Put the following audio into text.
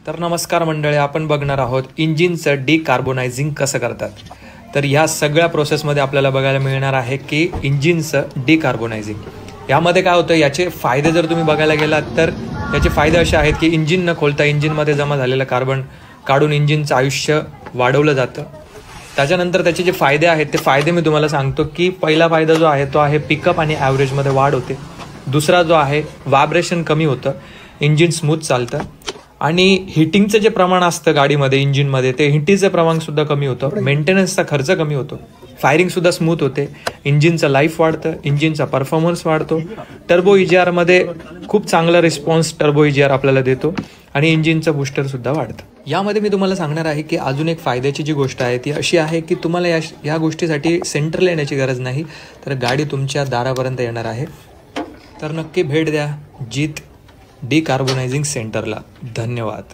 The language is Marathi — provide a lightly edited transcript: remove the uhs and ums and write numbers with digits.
तर नमस्कार मंडळी, आपण बघणार आहोत इंजिनचं डिकार्बोनायझिंग कसं करतात. तर ह्या सगळ्या प्रोसेसमध्ये आपल्याला बघायला मिळणार आहे की इंजिनचं डिकार्बोनायझिंग यामध्ये काय होतं. याचे फायदे जर तुम्ही बघायला गेलात तर याचे फायदे असे आहेत की इंजिन न खोलता इंजिनमध्ये जमा झालेलं कार्बन काढून इंजिनचं आयुष्य वाढवलं जातं. त्याच्यानंतर त्याचे जे फायदे आहेत ते फायदे मी तुम्हाला सांगतो की पहिला फायदा जो आहे तो आहे पिकअप आणि ॲव्हरेजमध्ये वाढ होते. दुसरा जो आहे व्हायब्रेशन कमी होतं, इंजिन स्मूथ चालतं आणि हिटिंगचं जे प्रमाण असतं गाडीमध्ये इंजिनमध्ये ते हिटिंगचं प्रमाणसुद्धा कमी होतं. मेंटेनन्सचा खर्च कमी होतो, फायरिंगसुद्धा स्मूथ होते, इंजिनचं लाईफ वाढतं, इंजिनचा परफॉर्मन्स वाढतो. टर्बो EGRमध्ये खूप चांगला रिस्पॉन्स टर्बो EGR आपल्याला देतो आणि इंजिनचं बूस्टरसुद्धा वाढतं. यामध्ये मी तुम्हाला सांगणार आहे की अजून एक फायद्याची जी गोष्ट आहे ती अशी आहे की तुम्हाला या गोष्टीसाठी सेंटरला येण्याची गरज नाही, तर गाडी तुमच्या दारापर्यंत येणार आहे. तर नक्की भेट द्या जीत डिकार्बोनायझिंग सेंटरला. धन्यवाद.